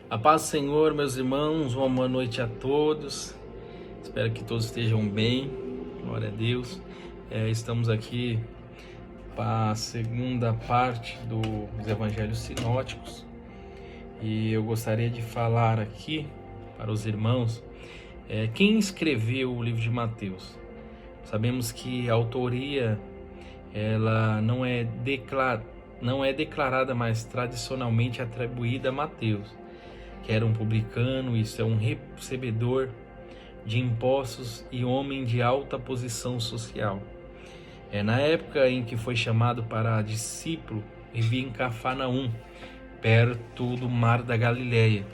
A paz do Senhor, meus irmãos, uma boa noite a todos. Espero que todos estejam bem, glória a Deus. Estamos aqui para a segunda parte dos Evangelhos Sinóticos e eu gostaria de falar aqui para os irmãos quem escreveu o livro de Mateus. Sabemos que a autoria ela não é declarada, mas tradicionalmente atribuída a Mateus, que era um publicano, isso é um recebedor de impostos e homem de alta posição social. Na época em que foi chamado para discípulo, vivia em Cafarnaum, perto do mar da Galileia.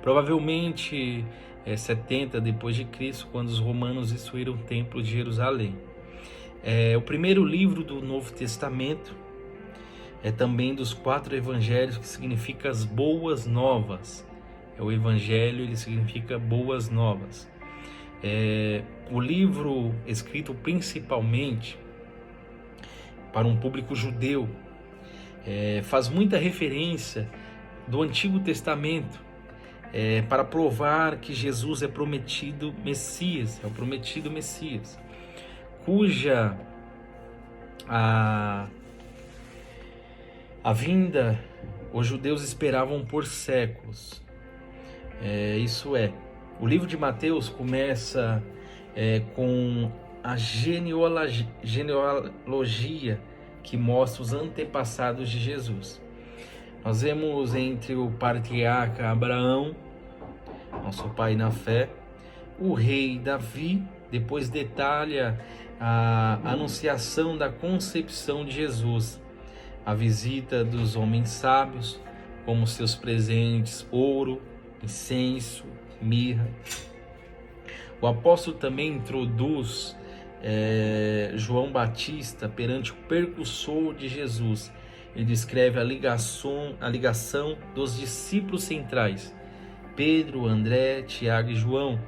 Provavelmente 70 depois de Cristo, quando os romanos destruíram o templo de Jerusalém. O primeiro livro do Novo Testamento, também dos 4 evangelhos, que significa as boas novas. O evangelho, ele significa boas novas. O livro escrito principalmente para um público judeu, faz muita referência do Antigo Testamento, para provar que Jesus é prometido Messias, é o prometido Messias, cuja a vinda os judeus esperavam por séculos. O livro de Mateus começa com a genealogia que mostra os antepassados de Jesus. Nós vemos entre o patriarca Abraão, nosso pai na fé, o rei Davi, depois detalha a anunciação da concepção de Jesus, a visita dos homens sábios, como seus presentes, ouro, incenso, mirra. O apóstolo também introduz João Batista perante o precursor de Jesus. Ele descreve a ligação dos discípulos centrais, Pedro, André, Tiago e João.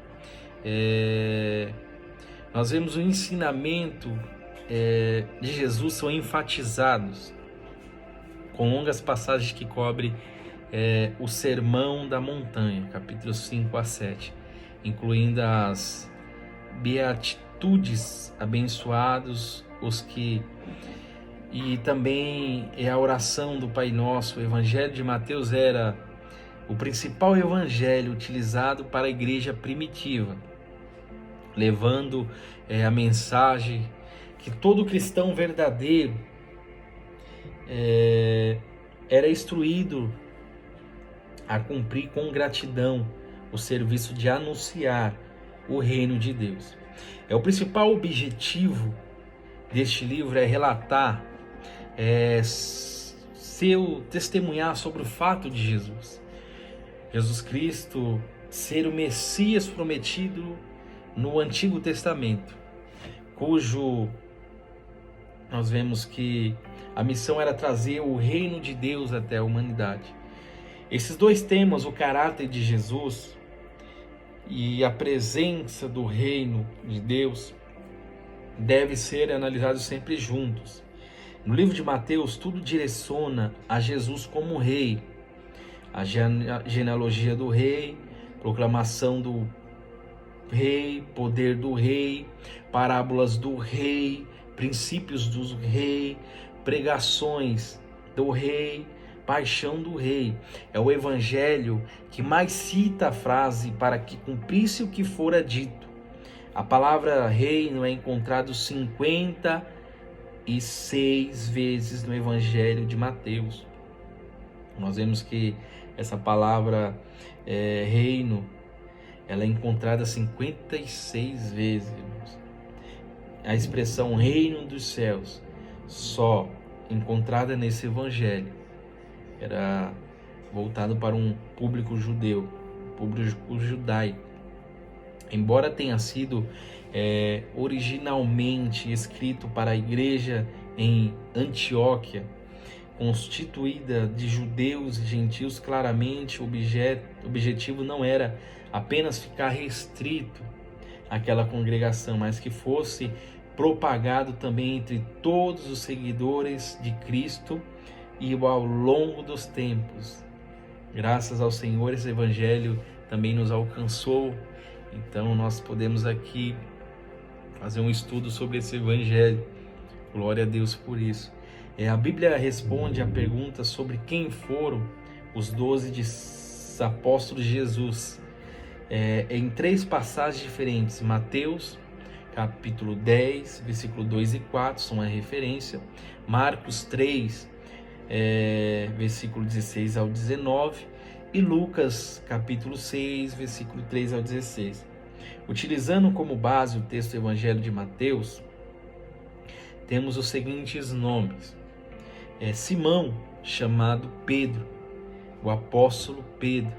Nós vemos o ensinamento de Jesus são enfatizados com longas passagens que cobrem o Sermão da Montanha, capítulos 5 a 7, incluindo as beatitudes, abençoados os que... E também a oração do Pai Nosso. O Evangelho de Mateus era o principal evangelho utilizado para a igreja primitiva, levando a mensagem que todo cristão verdadeiro era instruído a cumprir com gratidão o serviço de anunciar o reino de Deus. O principal objetivo deste livro é relatar, testemunhar sobre o fato de Jesus Cristo ser o Messias prometido no Antigo Testamento, cujo nós vemos que a missão era trazer o reino de Deus até a humanidade. Esses 2 temas, o caráter de Jesus e a presença do reino de Deus, devem ser analisados sempre juntos. No livro de Mateus, tudo direciona a Jesus como rei. A genealogia do rei, proclamação do rei, poder do rei, parábolas do rei, princípios do rei, pregações do rei, paixão do rei. É o evangelho que mais cita a frase para que cumprisse o que fora dito. A palavra reino é encontrada 56 vezes no Evangelho de Mateus. Nós vemos que essa palavra reino, ela é encontrada 56 vezes, irmãos. A expressão reino dos céus, só encontrada nesse Evangelho, era voltado para um público judeu, um público judaico. Embora tenha sido originalmente escrito para a igreja em Antioquia, constituída de judeus e gentios, claramente o objetivo não era apenas ficar restrito àquela congregação, mas que fosse propagado também entre todos os seguidores de Cristo e ao longo dos tempos. Graças ao Senhor, esse evangelho também nos alcançou. Então nós podemos aqui fazer um estudo sobre esse evangelho. Glória a Deus por isso. A Bíblia responde a pergunta sobre quem foram os 12 apóstolos de Jesus em 3 passagens diferentes. Mateus, capítulo 10, versículo 2 e 4, são a referência. Marcos 3, versículo 16 ao 19. E Lucas, capítulo 6, versículo 3 ao 16. Utilizando como base o texto do Evangelho de Mateus, temos os seguintes nomes. Simão, chamado Pedro, o apóstolo Pedro.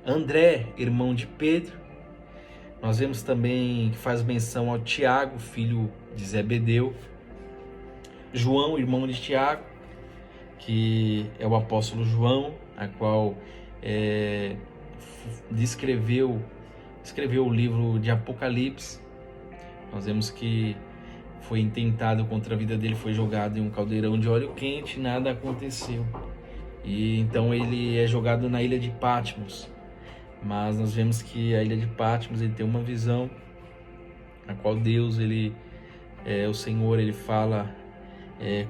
André, irmão de Pedro. Nós vemos também que faz menção ao Tiago, filho de Zebedeu. João, irmão de Tiago, que é o apóstolo João, a qual escreveu o livro de Apocalipse. Nós vemos que foi intentado contra a vida dele, foi jogado em um caldeirão de óleo quente, nada aconteceu. E então ele é jogado na ilha de Patmos. Mas nós vemos que a ilha de Patmos, ele tem uma visão, a qual Deus, o Senhor, ele fala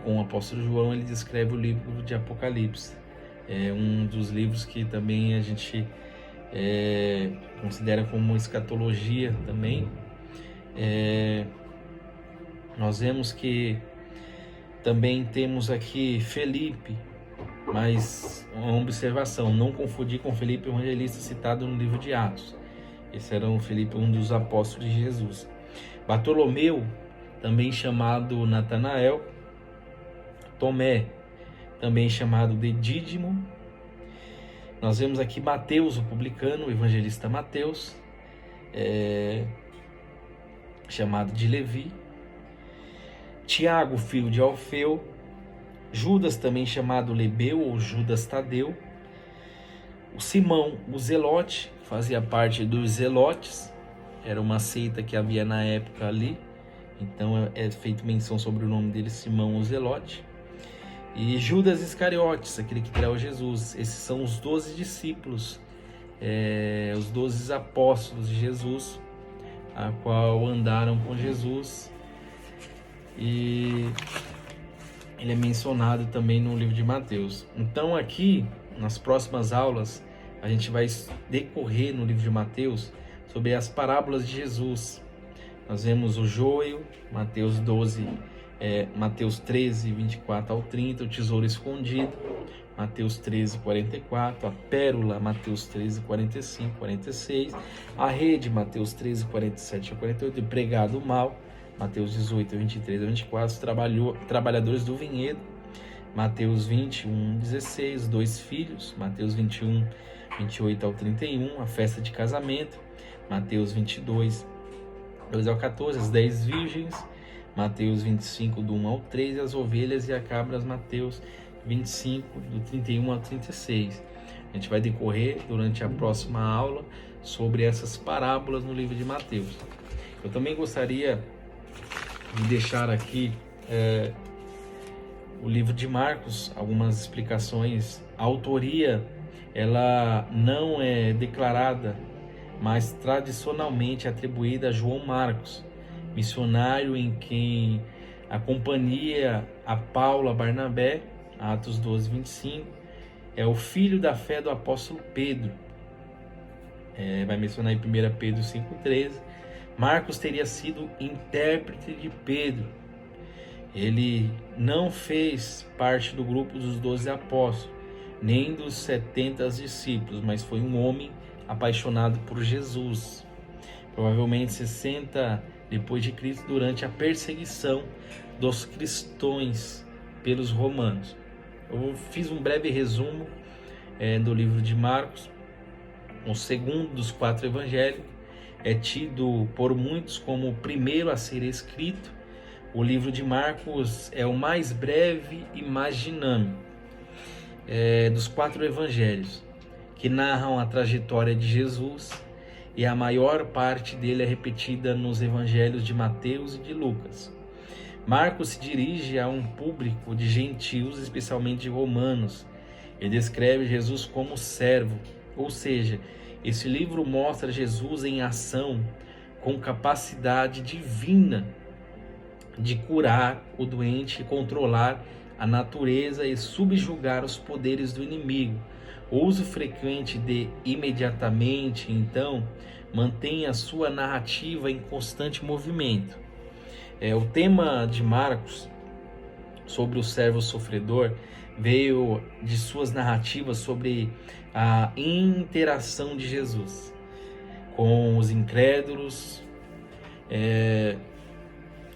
com o apóstolo João, ele descreve o livro de Apocalipse. É um dos livros que também a gente considera como escatologia também. Nós vemos que também temos aqui Felipe, mas uma observação, não confundir com Felipe, o evangelista citado no livro de Atos. Esse era o Felipe, um dos apóstolos de Jesus. Bartolomeu, também chamado Natanael. Tomé, também chamado de Dídimo. Nós vemos aqui Mateus, o publicano, o evangelista Mateus, chamado de Levi. Tiago, filho de Alfeu. Judas, também chamado Lebeu ou Judas Tadeu. O Simão, o Zelote, fazia parte dos Zelotes, era uma seita que havia na época ali, então é feito menção sobre o nome dele, Simão o Zelote. E Judas Iscariotes, aquele que traiu Jesus. Esses são os 12 discípulos, os 12 apóstolos de Jesus, a qual andaram com Jesus. E ele é mencionado também no livro de Mateus. Então aqui, nas próximas aulas, a gente vai decorrer no livro de Mateus sobre as parábolas de Jesus. Nós vemos o joio, Mateus 13, 24 ao 30, o tesouro escondido, Mateus 13, 44, a pérola, Mateus 13, 45, 46, a rede, Mateus 13, 47 a 48, o pregado mal, Mateus 18, 23 a 24, trabalhadores do vinhedo, Mateus 21, 16, 2 filhos, Mateus 21, 28 ao 31, a festa de casamento, Mateus 22, 2 ao 14, as 10 virgens, Mateus 25, do 1 ao 3, as ovelhas e as cabras, Mateus 25, do 31 ao 36. A gente vai decorrer durante a próxima aula sobre essas parábolas no livro de Mateus. Eu também gostaria de deixar aqui o livro de Marcos, algumas explicações. A autoria, ela não é declarada, mas tradicionalmente atribuída a João Marcos, missionário em quem a companhia a Paulo, a Barnabé, Atos 12, 25, é o filho da fé do apóstolo Pedro. Vai mencionar em 1 Pedro 5,13. Marcos teria sido intérprete de Pedro. Ele não fez parte do grupo dos 12 apóstolos, nem dos 70 discípulos, mas foi um homem apaixonado por Jesus. Provavelmente 60 depois de Cristo, durante a perseguição dos cristãos pelos romanos. Eu fiz um breve resumo do livro de Marcos. O segundo dos 4 evangelhos, é tido por muitos como o primeiro a ser escrito. O livro de Marcos é o mais breve e mais dinâmico dos 4 evangelhos, que narram a trajetória de Jesus, e a maior parte dele é repetida nos evangelhos de Mateus e de Lucas. Marcos se dirige a um público de gentios, especialmente de romanos. Ele descreve Jesus como servo, ou seja, esse livro mostra Jesus em ação, com capacidade divina de curar o doente, controlar a natureza e subjugar os poderes do inimigo. O uso frequente de imediatamente, então, mantém a sua narrativa em constante movimento. O tema de Marcos sobre o servo sofredor veio de suas narrativas sobre a interação de Jesus com os incrédulos,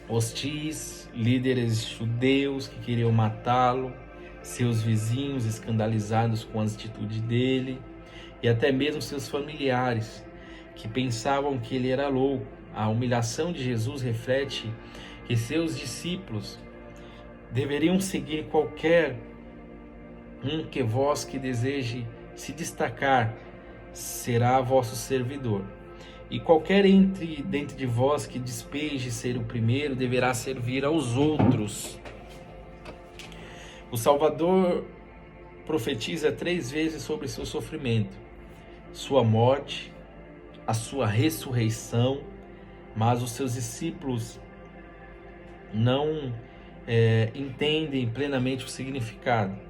hostis, líderes judeus que queriam matá-lo, seus vizinhos escandalizados com as atitudes dele e até mesmo seus familiares que pensavam que ele era louco. A humilhação de Jesus reflete que seus discípulos deveriam seguir qualquer que vós que deseje se destacar será vosso servidor. E qualquer dentre de vós que despeje ser o primeiro deverá servir aos outros. O Salvador profetiza 3 vezes sobre seu sofrimento, sua morte, a sua ressurreição, mas os seus discípulos não entendem plenamente o significado.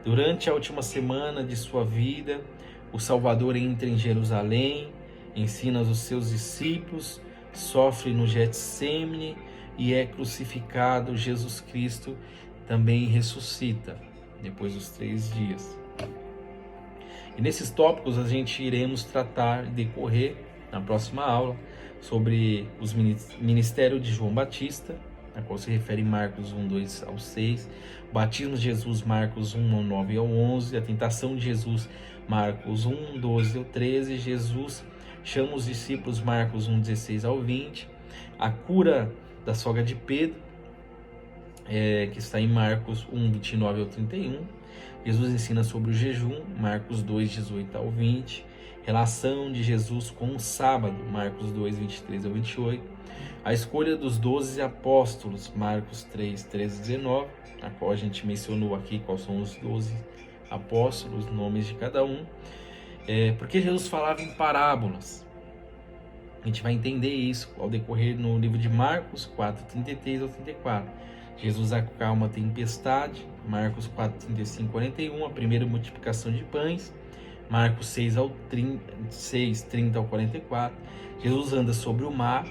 Durante a última semana de sua vida, o Salvador entra em Jerusalém, ensina os seus discípulos, sofre no Getsêmane e é crucificado. Jesus Cristo também ressuscita depois dos 3 dias. E nesses tópicos a gente iremos tratar e decorrer na próxima aula sobre os ministérios de João Batista, a qual se refere Marcos 1, 2 ao 6, o batismo de Jesus, Marcos 1, 9 ao 11, a tentação de Jesus, Marcos 1, 12 ao 13, Jesus chama os discípulos, Marcos 1, 16 ao 20, a cura da sogra de Pedro, que está em Marcos 1, 29 ao 31, Jesus ensina sobre o jejum, Marcos 2, 18 ao 20, relação de Jesus com o sábado, Marcos 2, 23 ao 28, a escolha dos 12 apóstolos, Marcos 3, 13 a 19, a qual a gente mencionou aqui quais são os 12 apóstolos, nomes de cada um, porque Jesus falava em parábolas. A gente vai entender isso ao decorrer no livro de Marcos 4, 33 ao 34. Jesus acalma a tempestade, Marcos 4, 35 41, a primeira multiplicação de pães, Marcos 6, 30 ao 44. Jesus anda sobre o mar,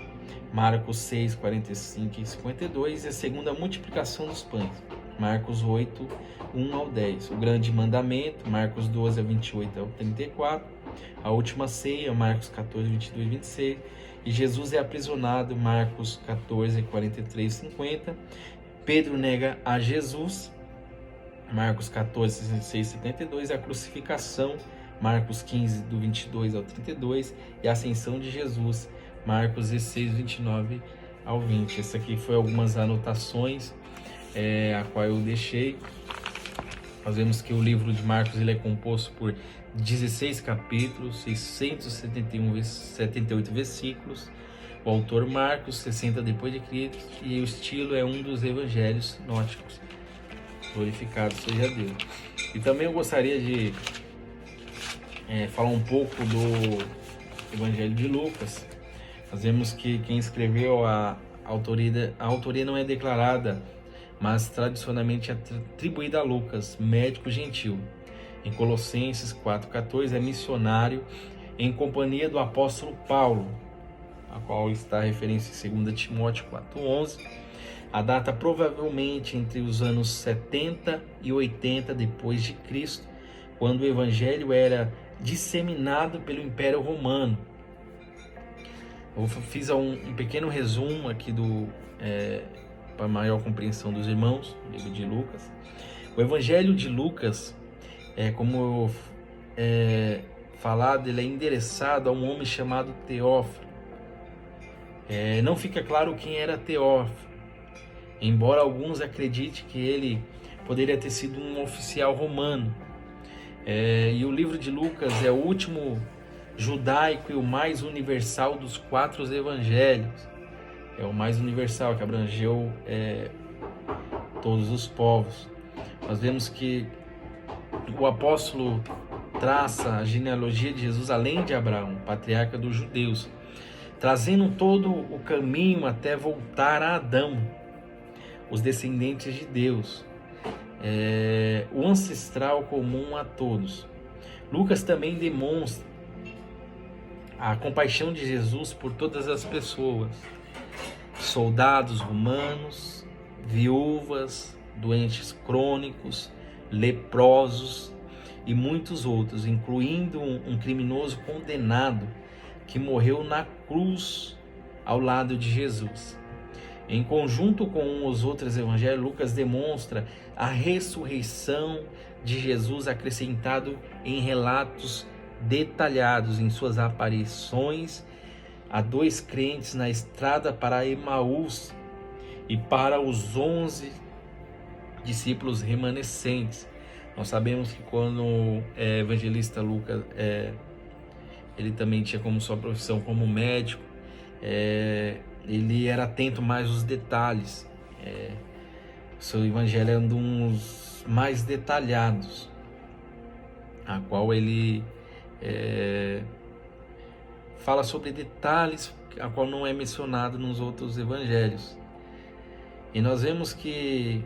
Marcos 6, 45 e 52, e a segunda multiplicação dos pães, Marcos 8, 1 ao 10. O grande mandamento, Marcos 12, 28 ao 34. A última ceia, Marcos 14, 22 e 26. E Jesus é aprisionado, Marcos 14, 43 e 50. Pedro nega a Jesus, Marcos 14, 66 e 72. A crucificação, Marcos 15, do 22 ao 32. E a ascensão de Jesus, Marcos 16, 29 ao 20. Essa aqui foi algumas anotações a qual eu deixei. Nós vemos que o livro de Marcos ele é composto por 16 capítulos, 678 versículos. O autor Marcos, 60 depois de Cristo, e o estilo é um dos evangelhos nóticos. Glorificado seja Deus. E também eu gostaria de falar um pouco do Evangelho de Lucas. Nós vemos que quem escreveu a autoria não é declarada, mas tradicionalmente atribuída a Lucas, médico gentil. Em Colossenses 4,14 é missionário em companhia do apóstolo Paulo, a qual está a referência em 2 Timóteo 4,11. A data provavelmente entre os anos 70 e 80 depois de Cristo, quando o evangelho era disseminado pelo Império Romano. Eu fiz um pequeno resumo aqui para maior compreensão dos irmãos, o livro de Lucas. O Evangelho de Lucas, como falado, ele é endereçado a um homem chamado Teófilo. Não fica claro quem era Teófilo, embora alguns acreditem que ele poderia ter sido um oficial romano. E o livro de Lucas é o último judaico e o mais universal dos 4 evangelhos. É o mais universal, que abrangeu todos os povos. Nós vemos que o apóstolo traça a genealogia de Jesus além de Abraão, patriarca dos judeus, trazendo todo o caminho até voltar a Adão, os descendentes de Deus, o ancestral comum a todos. Lucas também demonstra a compaixão de Jesus por todas as pessoas, soldados romanos, viúvas, doentes crônicos, leprosos e muitos outros, incluindo um criminoso condenado que morreu na cruz ao lado de Jesus. Em conjunto com os outros evangelhos, Lucas demonstra a ressurreição de Jesus acrescentado em relatos detalhados em suas aparições a 2 crentes na estrada para Emaús e para os 11 discípulos remanescentes. Nós sabemos que quando o evangelista Lucas, ele também tinha como sua profissão como médico, ele era atento mais aos detalhes. Seu evangelho é um dos mais detalhados, a qual ele fala sobre detalhes a qual não é mencionado nos outros evangelhos. E nós vemos que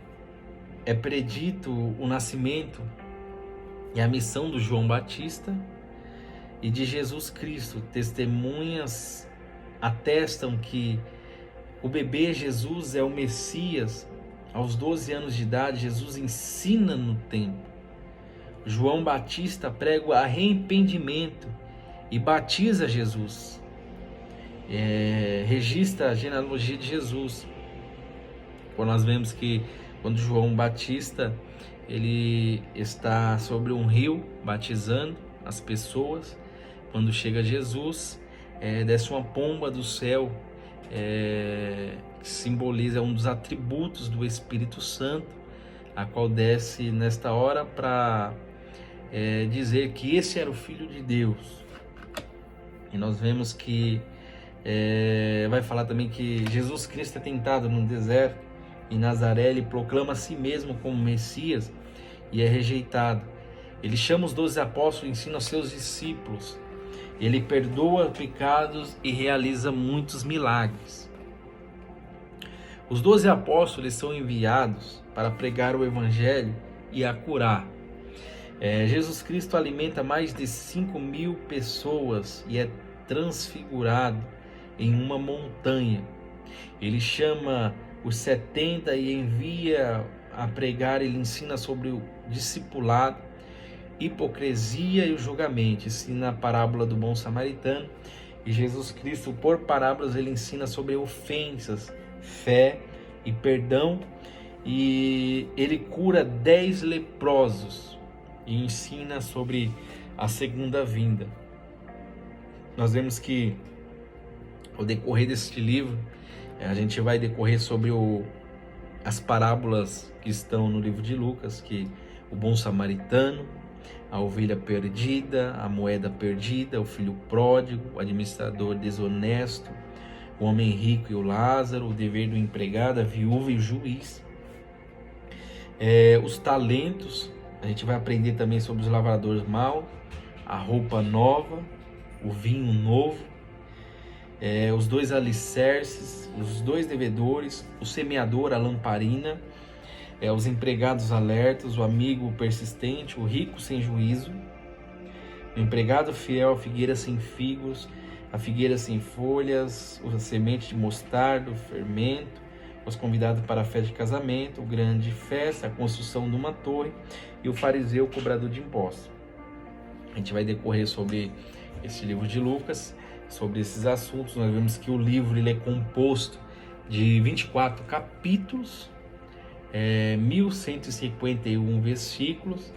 é predito o nascimento e a missão do João Batista e de Jesus Cristo. Testemunhas atestam que o bebê Jesus é o Messias. Aos 12 anos de idade, Jesus ensina no templo. João Batista prega arrependimento e batiza Jesus. Registra a genealogia de Jesus. Quando nós vemos que quando João Batista ele está sobre um rio batizando as pessoas, quando chega Jesus, desce uma pomba do céu, que simboliza um dos atributos do Espírito Santo, a qual desce nesta hora para dizer que esse era o Filho de Deus. E nós vemos que vai falar também que Jesus Cristo é tentado no deserto. Em Nazaré ele proclama a si mesmo como Messias e é rejeitado. Ele chama os 12 apóstolos e ensina aos seus discípulos. Ele perdoa pecados e realiza muitos milagres. Os 12 apóstolos são enviados para pregar o evangelho e a curar. Jesus Cristo alimenta mais de 5.000 pessoas e é transfigurado em uma montanha. Ele chama os 70 e envia a pregar. Ele ensina sobre o discipulado, hipocrisia e o julgamento. Ensina a parábola do bom samaritano. E Jesus Cristo, por parábolas, ele ensina sobre ofensas, fé e perdão. E ele cura 10 leprosos e ensina sobre a segunda vinda. Nós vemos que ao decorrer deste livro, a gente vai decorrer sobre as parábolas que estão no livro de Lucas, que o bom samaritano, a ovelha perdida, a moeda perdida, o filho pródigo, o administrador desonesto, o homem rico e o Lázaro, o dever do empregado, a viúva e o juiz. Os talentos, a gente vai aprender também sobre os lavradores maus, a roupa nova, o vinho novo, os 2 alicerces, os 2 devedores, o semeador, a lamparina, os empregados alertas, o amigo persistente, o rico sem juízo, o empregado fiel, a figueira sem figos, a figueira sem folhas, a semente de mostarda, o fermento, os convidados para a festa de casamento, o grande festa, a construção de uma torre e o fariseu cobrador de impostos. A gente vai decorrer sobre esse livro de Lucas, sobre esses assuntos. Nós vemos que o livro ele é composto de 24 capítulos, 1151 versículos.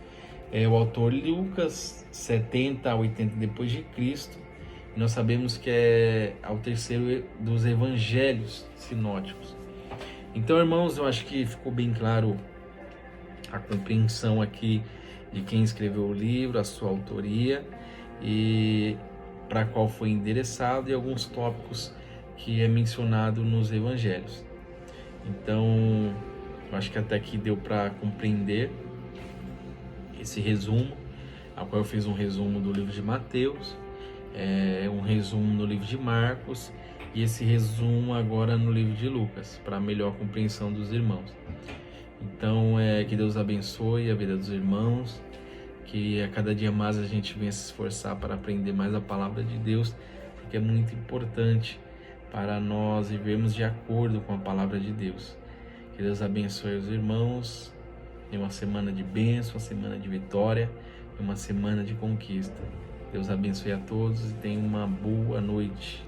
O autor Lucas, 70 a 80 depois de Cristo. E nós sabemos que é o terceiro dos evangelhos sinóticos. Então, irmãos, eu acho que ficou bem claro a compreensão aqui de quem escreveu o livro, a sua autoria e para qual foi endereçado e alguns tópicos que é mencionado nos evangelhos. Então, eu acho que até aqui deu para compreender esse resumo, a qual eu fiz um resumo do livro de Mateus, um resumo no livro de Marcos e esse resumo agora no livro de Lucas, para melhor compreensão dos irmãos. Então, que Deus abençoe a vida dos irmãos, que a cada dia mais a gente venha se esforçar para aprender mais a palavra de Deus, porque é muito importante para nós vivermos de acordo com a palavra de Deus. Que Deus abençoe os irmãos, tenha uma semana de bênção, uma semana de vitória, uma semana de conquista. Deus abençoe a todos e tenha uma boa noite.